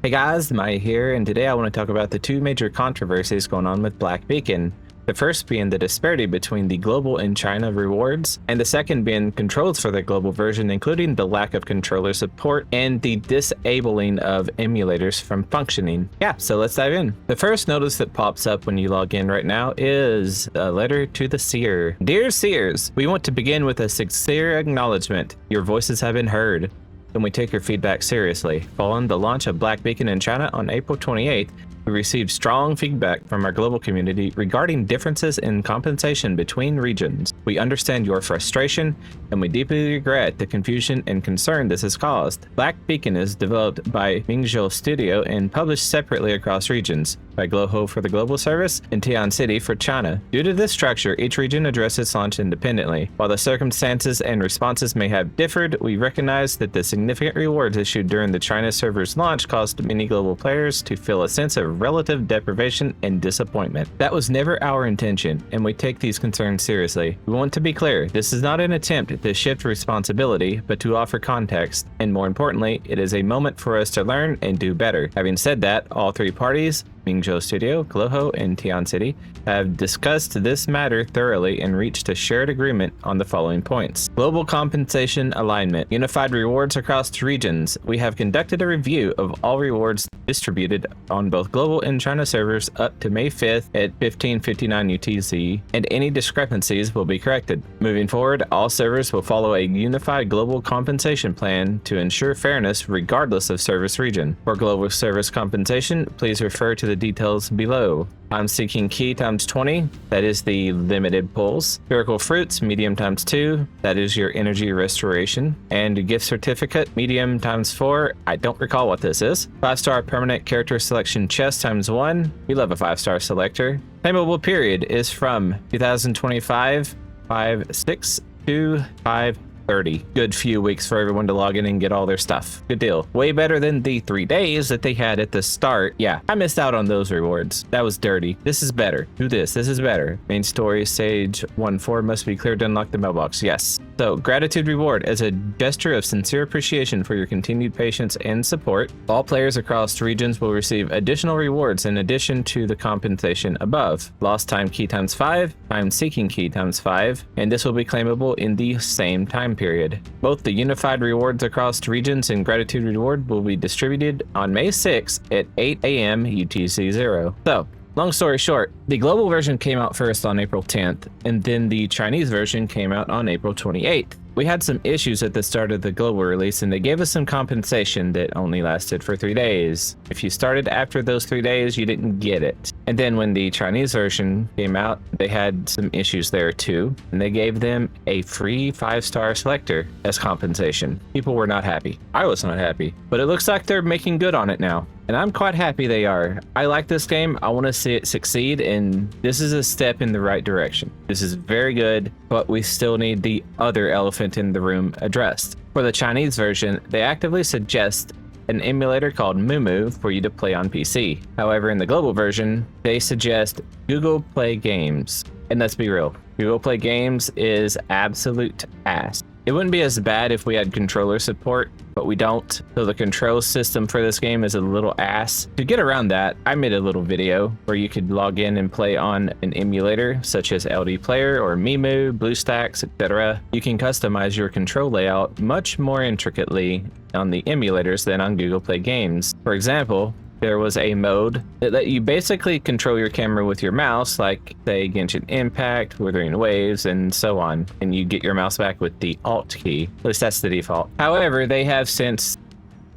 Hey guys, Maya here, and today I want to talk about the two major controversies going on with Black Beacon. The first being the disparity between the global and China rewards, and the second being controls for the global version, including the lack of controller support and the disabling of emulators from functioning. Yeah, so let's dive in. The first notice that pops up when you log in right now is a letter to the seer. Dear seers, we want to begin with a sincere acknowledgement. Your voices have been heard, and we take your feedback seriously. Following the launch of Black Beacon in China on April 28th, we received strong feedback from our global community regarding differences in compensation between regions. We understand your frustration, and we deeply regret the confusion and concern this has caused. Black Beacon is developed by Emulator Studio and published separately across regions, by Gloho for the global service and Tian City for China. Due to this structure, each region addresses launch independently. While the circumstances and responses may have differed, we recognize that the significant rewards issued during the China server's launch caused many global players to feel a sense of relative deprivation and disappointment. That was never our intention, and we take these concerns seriously. We want to be clear, this is not an attempt to shift responsibility, but to offer context, and more importantly, it is a moment for us to learn and do better. Having said that, all three parties, Mingzhou Studio, Gloho, and Tian City, have discussed this matter thoroughly and reached a shared agreement on the following points. Global compensation alignment. Unified rewards across regions. We have conducted a review of all rewards distributed on both global and China servers up to May 5th at 15:59 UTC, and any discrepancies will be corrected. Moving forward, all servers will follow a unified global compensation plan to ensure fairness regardless of service region. For global service compensation, please refer to the details below. I'm seeking key times 20, that is the limited pulls. Spherical fruits, medium times 2, that is your energy restoration. And gift certificate, medium times 4, I don't recall what this is. 5-star permanent character selection chest times 1, we love a 5-star selector. Claimable period is from 2025, 5/6 to 5/30. Good few weeks for everyone to log in and get all their stuff. Good deal. Way better than the 3 days that they had at the start. Yeah, I missed out on those rewards. That was dirty. This is better. Do this. This is better. Main story stage 1-4 must be cleared to unlock the mailbox. Yes. So, gratitude reward as a gesture of sincere appreciation for your continued patience and support. All players across regions will receive additional rewards in addition to the compensation above. Lost time key times 5, time seeking key times 5, and this will be claimable in the same time period. Both the unified rewards across regions and gratitude reward will be distributed on May 6th at 8 a.m. UTC 0. So, long story short, the global version came out first on April 10th, and then the Chinese version came out on April 28th. We had some issues at the start of the global release, and they gave us some compensation that only lasted for 3 days. If you started after those 3 days, you didn't get it. And then when the Chinese version came out, they had some issues there too, and they gave them a free 5-star selector as compensation. People were not happy. I was not happy, but it looks like they're making good on it now. And I'm quite happy they are. I like this game. I want to see it succeed, and this is a step in the right direction. This is very good, but we still need the other elephant in the room addressed. For the Chinese version, they actively suggest an emulator called Mumu for you to play on PC. However, in the global version, they suggest Google Play Games. And let's be real, Google Play Games is absolute ass. It wouldn't be as bad if we had controller support, but we don't. So the control system for this game is a little ass. To get around that, I made a little video where you could log in and play on an emulator such as LD Player or Mimu, BlueStacks, etc. You can customize your control layout much more intricately on the emulators than on Google Play Games. For example, there was a mode that let you basically control your camera with your mouse, like say Genshin Impact, Wuthering Waves, and so on. And you get your mouse back with the Alt key. At least that's the default. However, they have since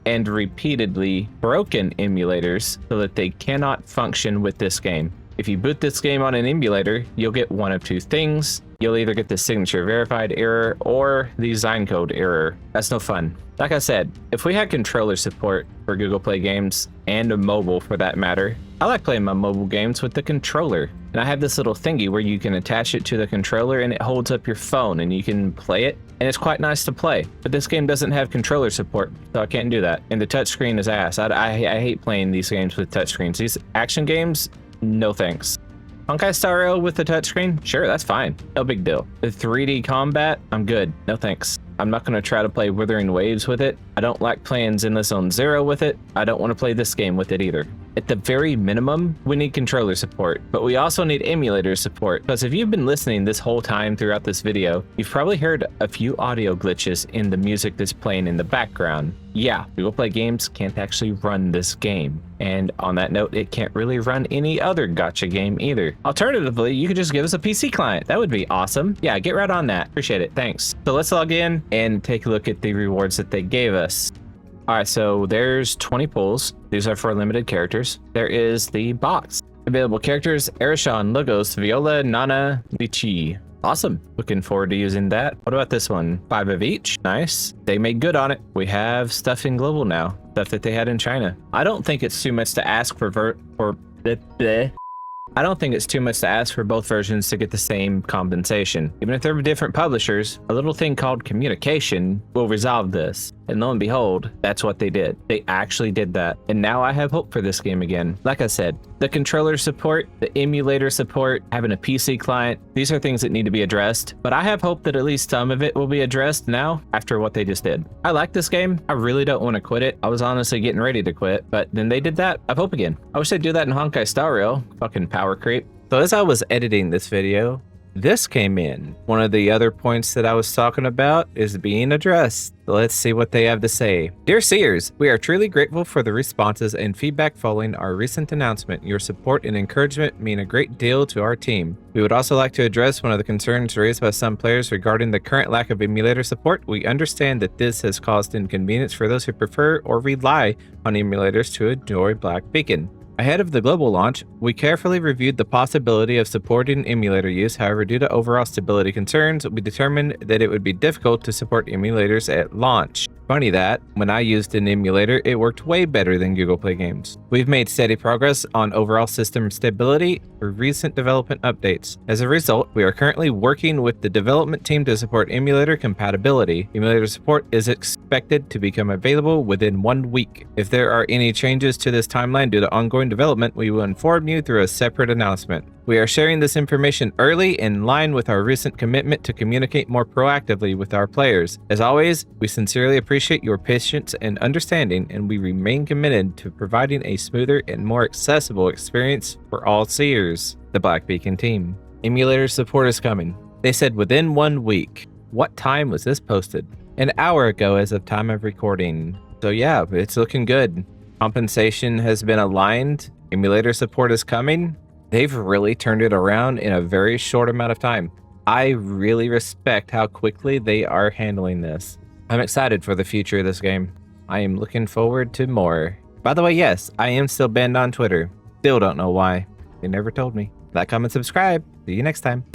and repeatedly broken emulators so that they cannot function with this game. If you boot this game on an emulator, you'll get one of two things. You'll either get the signature verified error or the design code error. That's no fun. Like I said, if we had controller support for Google Play Games and a mobile for that matter, I like playing my mobile games with the controller. And I have this little thingy where you can attach it to the controller and it holds up your phone and you can play it. And it's quite nice to play. But this game doesn't have controller support, so I can't do that. And the touchscreen is ass. I hate playing these games with touchscreens. These action games, no thanks. Honkai Star Rail with the touchscreen? Sure, that's fine. No big deal. The 3D combat? I'm good. No thanks. I'm not going to try to play Withering Waves with it. I don't like playing Zenless Zone Zero with it. I don't want to play this game with it either. At the very minimum, we need controller support, but we also need emulator support, because if you've been listening this whole time throughout this video, you've probably heard a few audio glitches in the music that's playing in the background. Yeah, Google Play Games can't actually run this game. And on that note, it can't really run any other gacha game either. Alternatively, you could just give us a PC client. That would be awesome. Yeah, get right on that. Appreciate it. Thanks. So let's log in and take a look at the rewards that they gave us. All right, so there's 20 pulls. These are for limited characters. There is the box. Available characters, Arishan, Logos, Viola, Nana, Lichi. Awesome. Looking forward to using that. What about this one? 5 of each. Nice. They made good on it. We have stuff in global now. Stuff that they had in China. I don't think it's too much to ask I don't think it's too much to ask for both versions to get the same compensation. Even if they're different publishers, a little thing called communication will resolve this. And lo and behold, that's what they did. They actually did that. And now I have hope for this game again. Like I said, the controller support, the emulator support, having a PC client, these are things that need to be addressed. But I have hope that at least some of it will be addressed now after what they just did. I like this game. I really don't want to quit it. I was honestly getting ready to quit, but then they did that. I have hope again. I wish they'd do that in Honkai Star Rail. Fucking power creep. So as I was editing this video, this came in. One of the other points that I was talking about is being addressed. So let's see what they have to say. Dear Seers, we are truly grateful for the responses and feedback following our recent announcement. Your support and encouragement mean a great deal to our team. We would also like to address one of the concerns raised by some players regarding the current lack of emulator support. We understand that this has caused inconvenience for those who prefer or rely on emulators to enjoy Black Beacon. Ahead of the global launch, we carefully reviewed the possibility of supporting emulator use. However, due to overall stability concerns, we determined that it would be difficult to support emulators at launch. Funny that, when I used an emulator, it worked way better than Google Play Games. We've made steady progress on overall system stability through recent development updates. As a result, we are currently working with the development team to support emulator compatibility. Emulator support is expected to become available within 1 week. If there are any changes to this timeline due to ongoing development, we will inform you through a separate announcement. We are sharing this information early in line with our recent commitment to communicate more proactively with our players. As always, we sincerely appreciate your patience and understanding, and we remain committed to providing a smoother and more accessible experience for all seers. The Black Beacon team. Emulator support is coming. They said within 1 week. What time was this posted? An hour ago as of time of recording. So yeah, it's looking good. Compensation has been aligned. Emulator support is coming. They've really turned it around in a very short amount of time. I really respect how quickly they are handling this. I'm excited for the future of this game. I am looking forward to more. By the way, yes, I am still banned on Twitter. Still don't know why. They never told me. Like, comment, subscribe. See you next time.